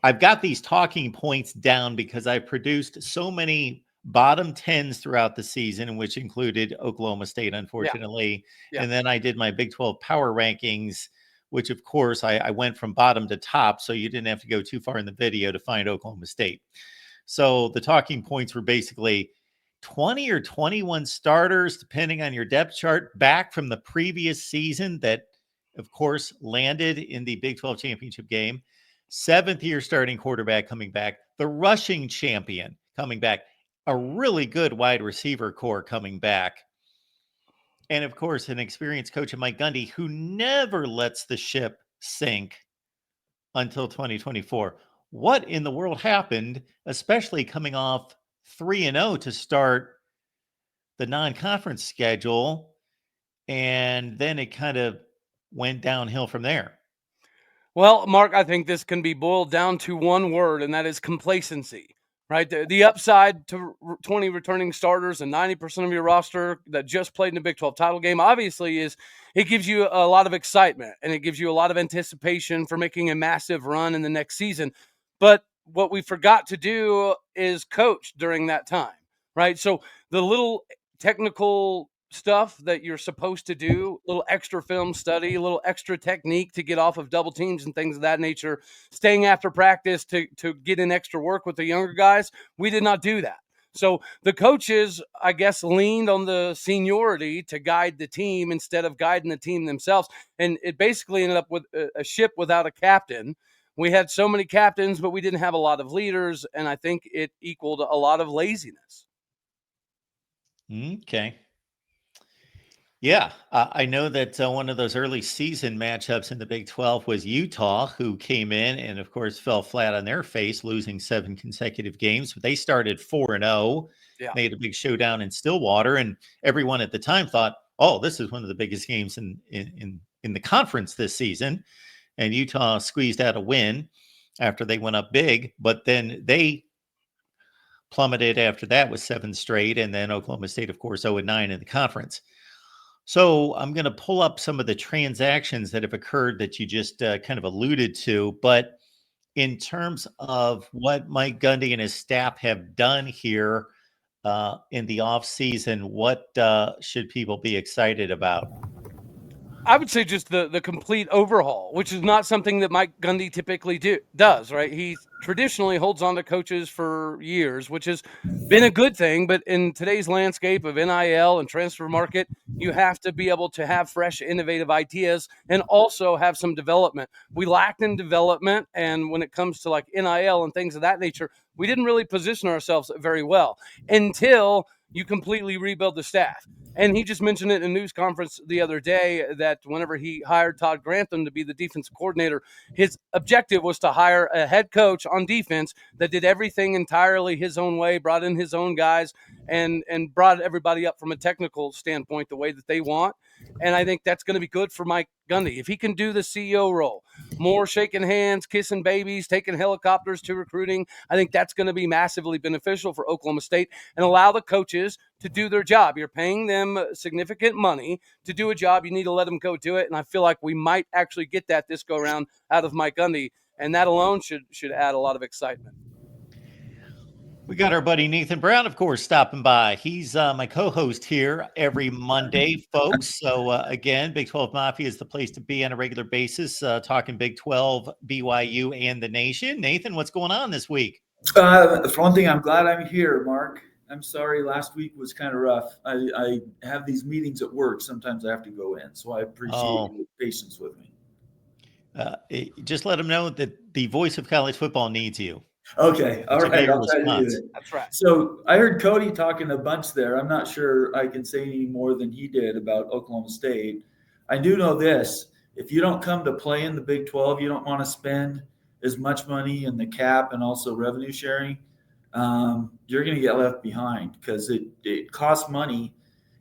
I've got these talking points down because I produced so many bottom 10s throughout the season, which included Oklahoma State, unfortunately. Yeah. And then I did my Big 12 power rankings, which of course I went from bottom to top. So you didn't have to go too far in the video to find Oklahoma State. So the talking points were basically 20 or 21 starters, depending on your depth chart, back from the previous season that, of course, landed in the Big 12 championship game. Seventh-year starting quarterback coming back. The rushing champion coming back. A really good wide receiver core coming back. And, of course, an experienced coach, Mike Gundy, who never lets the ship sink until 2024. What in the world happened, especially coming off 3-0 to start the non-conference schedule, and then it kind of went downhill from there? Well, Mark, I think this can be boiled down to one word, and that is complacency, right? The upside to 20 returning starters and 90% of your roster that just played in the Big 12 title game, obviously, is it gives you a lot of excitement, and it gives you a lot of anticipation for making a massive run in the next season. But what we forgot to do is coach during that time, right? So the little technical stuff that you're supposed to do, a little extra film study, a little extra technique to get off of double teams and things of that nature, staying after practice to get in extra work with the younger guys. We did not do that. So the coaches, I guess, leaned on the seniority to guide the team instead of guiding the team themselves. And it basically ended up with a ship without a captain. We had so many captains, but we didn't have a lot of leaders. And I think it equaled a lot of laziness. Okay. Yeah, I know that one of those early season matchups in the Big 12 was Utah, who came in and, of course, fell flat on their face, losing 7 consecutive games. But they started 4-0. Yeah. They had a big showdown in Stillwater, and everyone at the time thought, "Oh, this is one of the biggest games in the conference this season." And Utah squeezed out a win after they went up big, but then they plummeted after that with 7 straight, and then Oklahoma State, of course, 0-9 in the conference. So I'm going to pull up some of the transactions that have occurred that you just kind of alluded to. But in terms of what Mike Gundy and his staff have done here in the offseason, what should people be excited about? I would say just the complete overhaul, which is not something that Mike Gundy typically does, right? He traditionally holds on to coaches for years, which has been a good thing. But in today's landscape of NIL and transfer market, you have to be able to have fresh, innovative ideas and also have some development. We lacked in development. And when it comes to like NIL and things of that nature, we didn't really position ourselves very well until you completely rebuild the staff. And he just mentioned it in a news conference the other day that whenever he hired Todd Grantham to be the defensive coordinator, his objective was to hire a head coach on defense that did everything entirely his own way, brought in his own guys, and brought everybody up from a technical standpoint the way that they want. And I think that's going to be good for Mike Gundy. If he can do the CEO role, more shaking hands, kissing babies, taking helicopters to recruiting, I think that's going to be massively beneficial for Oklahoma State and allow the coaches to do their job. You're paying them significant money to do a job. You need to let them go do it. And I feel like we might actually get that this go around out of Mike Gundy. And that alone should add a lot of excitement. We got our buddy Nathan Brown, of course, stopping by. He's my co-host here every Monday, folks. So again, Big 12 Mafia is the place to be on a regular basis, talking Big 12, BYU, and the nation. Nathan, what's going on this week? For one thing, I'm glad I'm here, Mark. I'm sorry, last week was kind of rough. I have these meetings at work. Sometimes I have to go in, so I appreciate your patience with me. Just let them know that the voice of college football needs you. Okay. All right. I'll try to do it. That's right. So I heard Cody talking a bunch there. I'm not sure I can say any more than he did about Oklahoma State. I do know this. If you don't come to play in the Big 12, you don't want to spend as much money in the cap and also revenue sharing. You're going to get left behind because it costs money.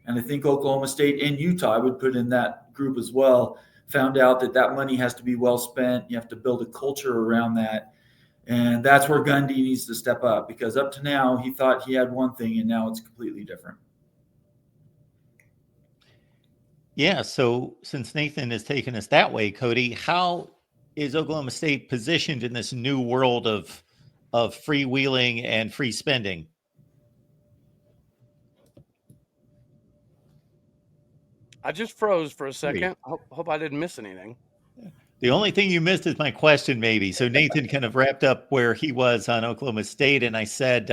And I think Oklahoma State and Utah, I would put in that group as well, found out that money has to be well spent. You have to build a culture around that. And that's where Gundy needs to step up because up to now he thought he had one thing and now it's completely different. Yeah. So since Nathan has taken us that way, Cody, how is Oklahoma State positioned in this new world of freewheeling and free spending? I just froze for a Great. second. Hope I didn't miss anything. The only thing you missed is my question, maybe. So Nathan kind of wrapped up where he was on Oklahoma State, and I said,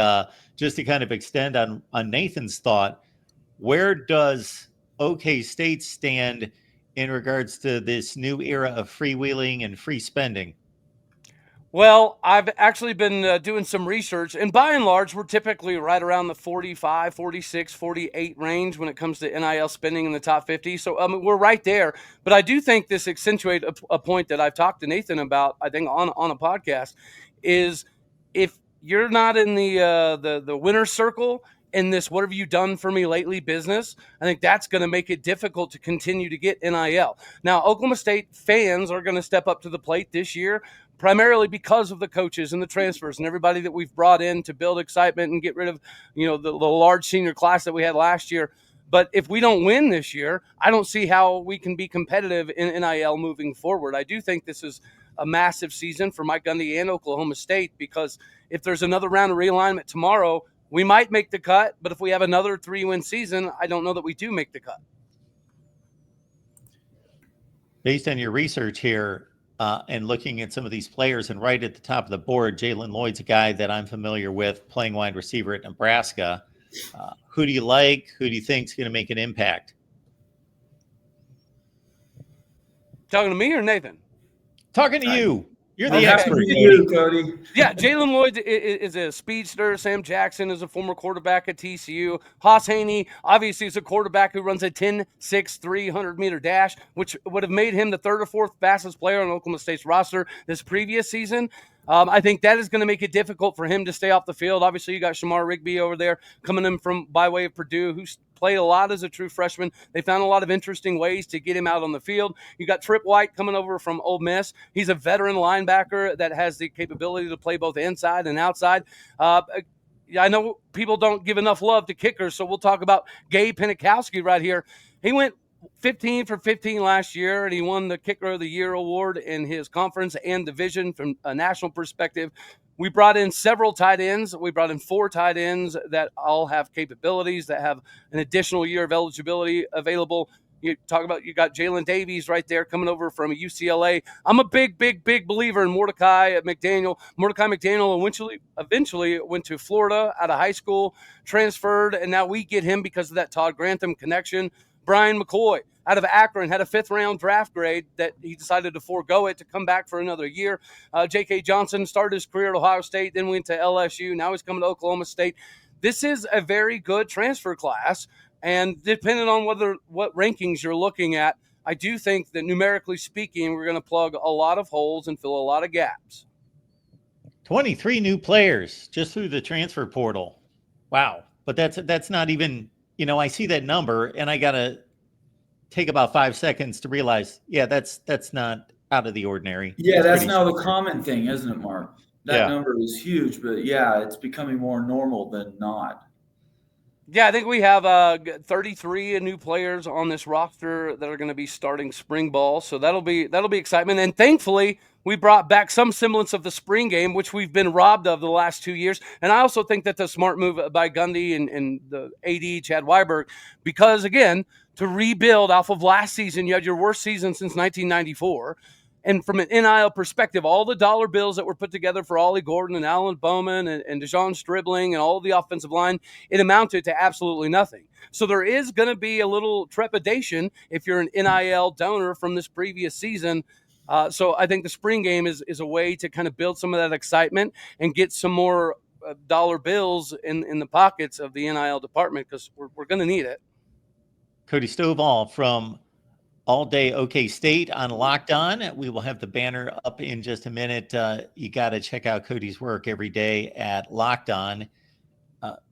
just to kind of extend on Nathan's thought, where does OK State stand in regards to this new era of freewheeling and free spending? Well, I've actually been doing some research, and by and large, we're typically right around the 45, 46, 48 range when it comes to NIL spending in the top 50. So we're right there. But I do think this accentuates a point that I've talked to Nathan about, I think, on a podcast, is if you're not in the winner's circle in this "what have you done for me lately" business, I think that's going to make it difficult to continue to get NIL. Now, Oklahoma State fans are going to step up to the plate this year, primarily because of the coaches and the transfers and everybody that we've brought in to build excitement and get rid of, the large senior class that we had last year. But if we don't win this year, I don't see how we can be competitive in NIL moving forward. I do think this is a massive season for Mike Gundy and Oklahoma State, because if there's another round of realignment tomorrow, we might make the cut. But if we have another 3-win season, I don't know that we do make the cut. Based on your research here, and looking at some of these players, and right at the top of the board, Jalen Lloyd's a guy that I'm familiar with, playing wide receiver at Nebraska. Who do you like? Who do you think is going to make an impact? Talking to me or Nathan? Talking to you. You're the I'm happy expert, to you, Cody. Yeah, Jalen Lloyd is a speedster. Sam Jackson is a former quarterback at TCU. Haas Haney, obviously, is a quarterback who runs a 10.6 300-meter dash, which would have made him the third or fourth fastest player on Oklahoma State's roster this previous season. I think that is going to make it difficult for him to stay off the field. Obviously, you got Shamar Rigby over there coming in from by way of Purdue, who's played a lot as a true freshman. They found a lot of interesting ways to get him out on the field. You got Trip White coming over from Ole Miss. He's a veteran linebacker that has the capability to play both inside and outside. I know people don't give enough love to kickers, so we'll talk about Gabe Pinikowski right here. He went 15 for 15 last year, and he won the Kicker of the Year award in his conference and division from a national perspective. We brought in several tight ends. We brought in 4 tight ends that all have capabilities, that have an additional year of eligibility available. You got Jalen Davies right there coming over from UCLA. I'm a big believer in Mordecai McDaniel. Mordecai McDaniel eventually went to Florida out of high school, transferred, and now we get him because of that Todd Grantham connection. Brian McCoy out of Akron had a 5th-round draft grade that he decided to forego it to come back for another year. J.K. Johnson started his career at Ohio State, then went to LSU. Now he's coming to Oklahoma State. This is a very good transfer class, and depending on what rankings you're looking at, I do think that numerically speaking, we're going to plug a lot of holes and fill a lot of gaps. 23 new players just through the transfer portal. Wow. But that's not even, I see that number and I got to take about 5 seconds to realize, yeah, that's not out of the ordinary. Yeah, that's now the common thing, isn't it, Mark? That Yeah. number is huge, but yeah, it's becoming more normal than not. Yeah, I think we have 33 new players on this roster that are going to be starting spring ball, so that'll be excitement. And thankfully, we brought back some semblance of the spring game, which we've been robbed of the last 2 years. And I also think that's a smart move by Gundy and the AD Chad Weiberg, because again, to rebuild off of last season, you had your worst season since 1994. And from an NIL perspective, all the dollar bills that were put together for Ollie Gordon and Alan Bowman and Dejon Stribling and all the offensive line, it amounted to absolutely nothing. So there is going to be a little trepidation if you're an NIL donor from this previous season. So I think the spring game is a way to kind of build some of that excitement and get some more dollar bills in the pockets of the NIL department, because we're going to need it. Cody Stovall from All Day OK State on Locked On. We will have the banner up in just a minute. You got to check out Cody's work every day at Locked On.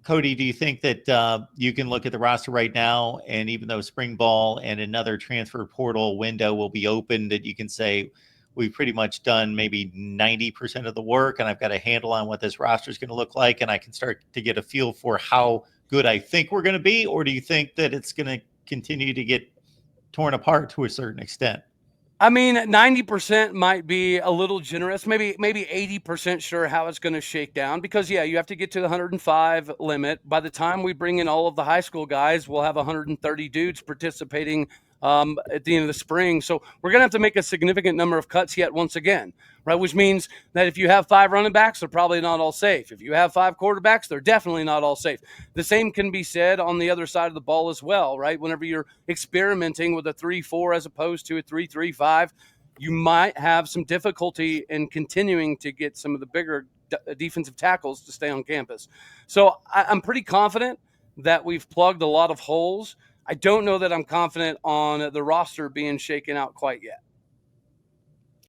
Cody, do you think that you can look at the roster right now, and even though spring ball and another transfer portal window will be open, that you can say we've pretty much done maybe 90% of the work, and I've got a handle on what this roster is going to look like, and I can start to get a feel for how good I think we're going to be? Or do you think that it's going to continue to get torn apart to a certain extent? I mean, 90% might be a little generous, maybe 80% sure how it's going to shake down, because yeah, you have to get to the 105 limit. By the time we bring in all of the high school guys, we'll have 130 dudes participating at the end of the spring. So we're going to have to make a significant number of cuts yet once again, right? Which means that if you have 5 running backs, they're probably not all safe. If you have 5 quarterbacks, they're definitely not all safe. The same can be said on the other side of the ball as well, right? Whenever you're experimenting with a 3-4 as opposed to a 3-3-5, you might have some difficulty in continuing to get some of the bigger defensive tackles to stay on campus. So I'm pretty confident that we've plugged a lot of holes. I don't know that I'm confident on the roster being shaken out quite yet.